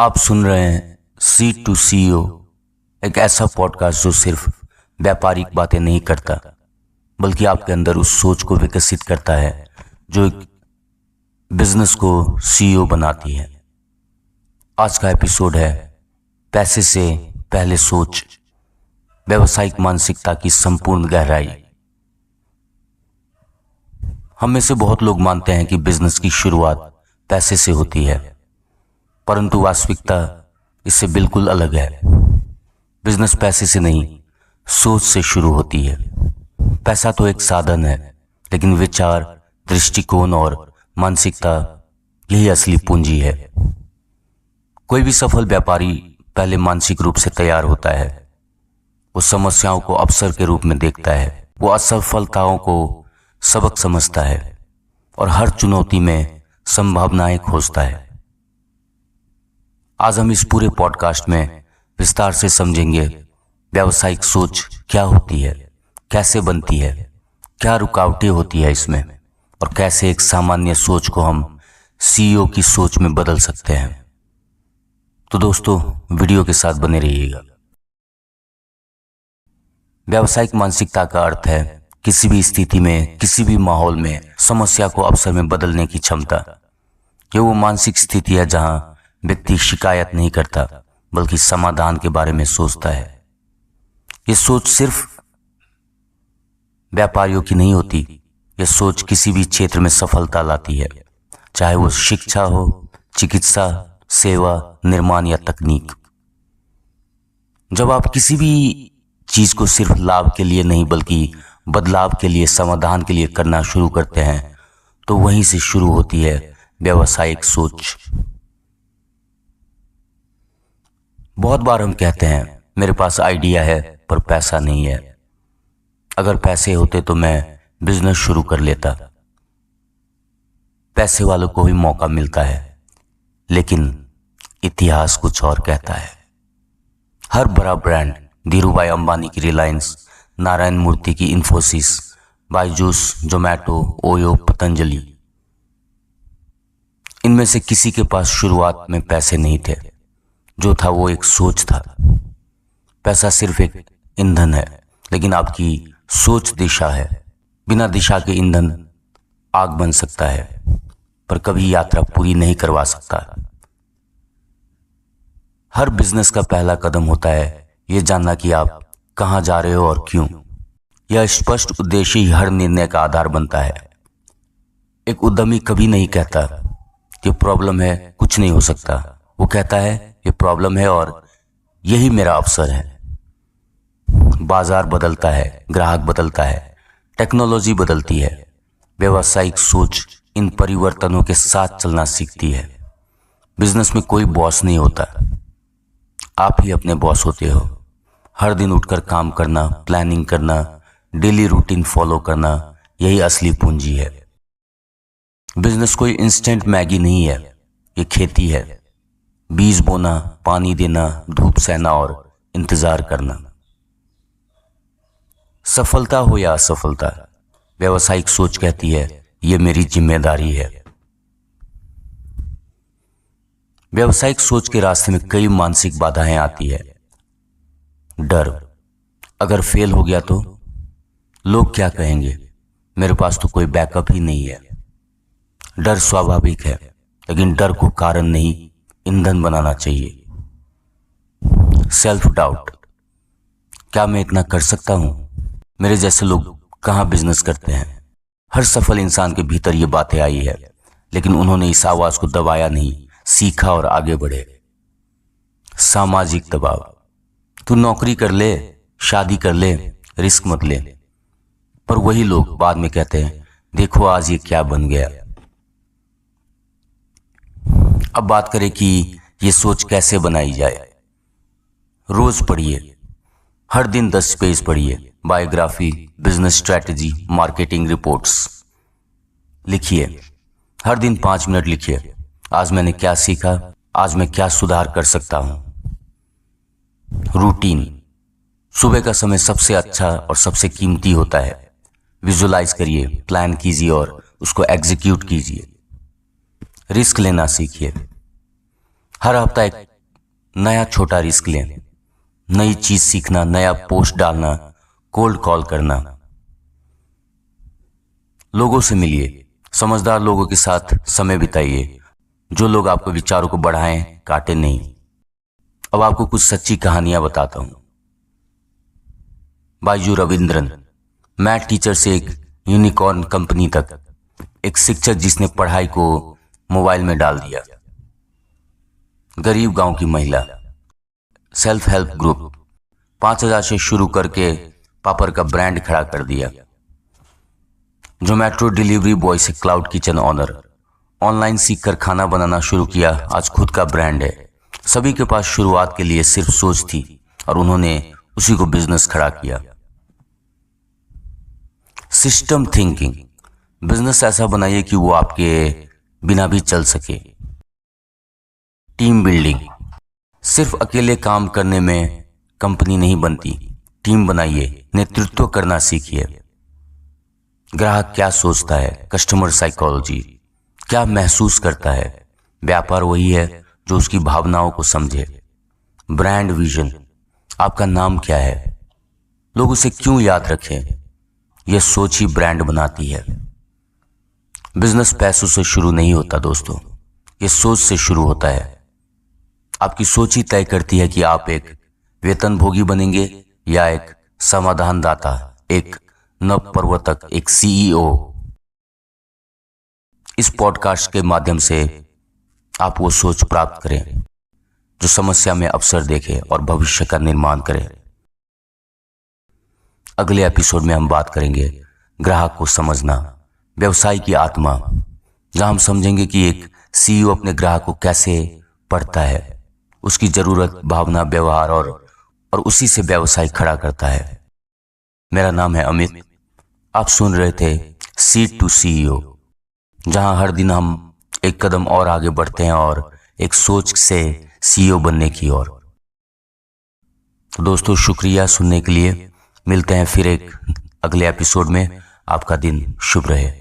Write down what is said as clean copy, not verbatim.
आप सुन रहे हैं सी टू सीईओ, एक ऐसा पॉडकास्ट जो सिर्फ व्यापारिक बातें नहीं करता बल्कि आपके अंदर उस सोच को विकसित करता है जो एक बिजनेस को सीईओ बनाती है। आज का एपिसोड है पैसे से पहले सोच, व्यावसायिक मानसिकता की संपूर्ण गहराई। हम में से बहुत लोग मानते हैं कि बिजनेस की शुरुआत पैसे से होती है, परंतु वास्तविकता इससे बिल्कुल अलग है। बिजनेस पैसे से नहीं, सोच से शुरू होती है। पैसा तो एक साधन है, लेकिन विचार, दृष्टिकोण और मानसिकता यही असली पूंजी है। कोई भी सफल व्यापारी पहले मानसिक रूप से तैयार होता है। वो समस्याओं को अवसर के रूप में देखता है, वो असफलताओं को सबक समझता है और हर चुनौती में संभावनाएं खोजता है। आज हम इस पूरे पॉडकास्ट में विस्तार से समझेंगे व्यावसायिक सोच क्या होती है, कैसे बनती है, क्या रुकावटें होती है इसमें और कैसे एक सामान्य सोच को हम सीईओ की सोच में बदल सकते हैं। तो दोस्तों, वीडियो के साथ बने रहिएगा। व्यावसायिक मानसिकता का अर्थ है किसी भी स्थिति में, किसी भी माहौल में समस्या को अवसर में बदलने की क्षमता। यह वो मानसिक स्थिति है जहां व्यक्ति शिकायत नहीं करता बल्कि समाधान के बारे में सोचता है। यह सोच सिर्फ व्यापारियों की नहीं होती, यह सोच किसी भी क्षेत्र में सफलता लाती है, चाहे वो शिक्षा हो, चिकित्सा, सेवा, निर्माण या तकनीक। जब आप किसी भी चीज को सिर्फ लाभ के लिए नहीं बल्कि बदलाव के लिए, समाधान के लिए करना शुरू करते हैं, तो वहीं से शुरू होती है व्यावसायिक सोच। बहुत बार हम कहते हैं मेरे पास आइडिया है पर पैसा नहीं है। अगर पैसे होते तो मैं बिजनेस शुरू कर लेता। पैसे वालों को ही मौका मिलता है, लेकिन इतिहास कुछ और कहता है। हर बड़ा ब्रांड, धीरूभाई अंबानी की रिलायंस, नारायण मूर्ति की इन्फोसिस, बायजूस, जोमैटो, ओयो, पतंजलि, इनमें से किसी के पास शुरुआत में पैसे नहीं थे। जो था वो एक सोच था। पैसा सिर्फ एक ईंधन है, लेकिन आपकी सोच दिशा है। बिना दिशा के ईंधन आग बन सकता है, पर कभी यात्रा पूरी नहीं करवा सकता। हर बिजनेस का पहला कदम होता है ये जानना कि आप कहां जा रहे हो और क्यों। यह स्पष्ट उद्देश्य ही हर निर्णय का आधार बनता है। एक उद्यमी कभी नहीं कहता ये प्रॉब्लम है, कुछ नहीं हो सकता। वो कहता है ये प्रॉब्लम है और यही मेरा अवसर है। बाजार बदलता है, ग्राहक बदलता है, टेक्नोलॉजी बदलती है। व्यावसायिक सोच इन परिवर्तनों के साथ चलना सीखती है। बिजनेस में कोई बॉस नहीं होता, आप ही अपने बॉस होते हो। हर दिन उठकर काम करना, प्लानिंग करना, डेली रूटीन फॉलो करना, यही असली पूंजी है। बिजनेस कोई इंस्टेंट मैगी नहीं है, ये खेती है। बीज बोना, पानी देना, धूप सहना और इंतजार करना। सफलता हो या असफलता, व्यावसायिक सोच कहती है ये मेरी जिम्मेदारी है। व्यावसायिक सोच के रास्ते में कई मानसिक बाधाएं आती है। डर, अगर फेल हो गया तो लोग क्या कहेंगे, मेरे पास तो कोई बैकअप ही नहीं है। डर स्वाभाविक है, लेकिन डर को कारण नहीं, ईंधन बनाना चाहिए। सेल्फ डाउट, क्या मैं इतना कर सकता हूं? मेरे जैसे लोग कहां बिजनेस करते हैं? हर सफल इंसान के भीतर ये बातें आई है, लेकिन उन्होंने इस आवाज को दबाया नहीं, सीखा और आगे बढ़े। सामाजिक दबाव, तू नौकरी कर ले, शादी कर ले, रिस्क मत ले। पर वही लोग बाद में कहते हैं देखो आज ये क्या बन गया। अब बात करें कि ये सोच कैसे बनाई जाए। रोज पढ़िए, हर दिन 10 पेज पढ़िए। Biography, business strategy, marketing reports लिखिए। हर दिन 5 मिनट लिखिए, आज मैंने क्या सीखा, आज मैं क्या सुधार कर सकता हूं। रूटीन, सुबह का समय सबसे अच्छा और सबसे कीमती होता है। विजुलाइज करिए, प्लान कीजिए और उसको एग्जीक्यूट कीजिए। रिस्क लेना सीखिए। हर हफ्ता एक नया छोटा रिस्क लें, नई चीज सीखना, नया पोस्ट डालना, कोल्ड कॉल करना। लोगों से मिलिए, समझदार लोगों के साथ समय बिताइए, जो लोग आपके विचारों को बढ़ाएं, काटे नहीं। अब आपको कुछ सच्ची कहानियां बताता हूं। बायजू रविंद्रन, मैथ टीचर से एक यूनिकॉर्न कंपनी तक, एक शिक्षक जिसने पढ़ाई को मोबाइल में डाल दिया, गरीब गांव की महिला, सेल्फ हेल्प ग्रुप, 5,000 से शुरू करके पापड़ का ब्रांड खड़ा कर दिया, जोमैटो डिलीवरी बॉय से क्लाउड किचन ऑनर, ऑनलाइन सीखकर खाना बनाना शुरू किया, आज खुद का ब्रांड है। सभी के पास शुरुआत के लिए सिर्फ सोच थी और उन्होंने उसी को बिजनेस खड़ा किया। सिस्टम थिंकिंग, बिजनेस ऐसा बनाइए कि वो आपके बिना भी चल सके। टीम बिल्डिंग, सिर्फ अकेले काम करने में कंपनी नहीं बनती, टीम बनाइए, नेतृत्व करना सीखिए। ग्राहक क्या सोचता है, कस्टमर साइकोलॉजी, क्या महसूस करता है, व्यापार वही है जो उसकी भावनाओं को समझे। ब्रांड विजन, आपका नाम क्या है, लोग उसे क्यों याद रखें, यह सोच ही ब्रांड बनाती है। बिजनेस पैसों से शुरू नहीं होता दोस्तों, यह सोच से शुरू होता है। आपकी सोच ही तय करती है कि आप एक वेतनभोगी बनेंगे या एक समाधानदाता, एक नवप्रवर्तक, एक सीईओ। इस पॉडकास्ट के माध्यम से आप वो सोच प्राप्त करें जो समस्या में अवसर देखे और भविष्य का निर्माण करे। अगले एपिसोड में हम बात करेंगे ग्राहक को समझना, व्यवसाय की आत्मा, जहां हम समझेंगे कि एक सीईओ अपने ग्राहक को कैसे पढ़ता है, उसकी जरूरत, भावना, व्यवहार और उसी से व्यवसाय खड़ा करता है। मेरा नाम है अमित, आप सुन रहे थे सीड टू सीईओ, जहां हर दिन हम एक कदम और आगे बढ़ते हैं और एक सोच से सीईओ बनने की ओर। तो दोस्तों शुक्रिया सुनने के लिए, मिलते हैं फिर एक अगले एपिसोड में। आपका दिन शुभ रहे।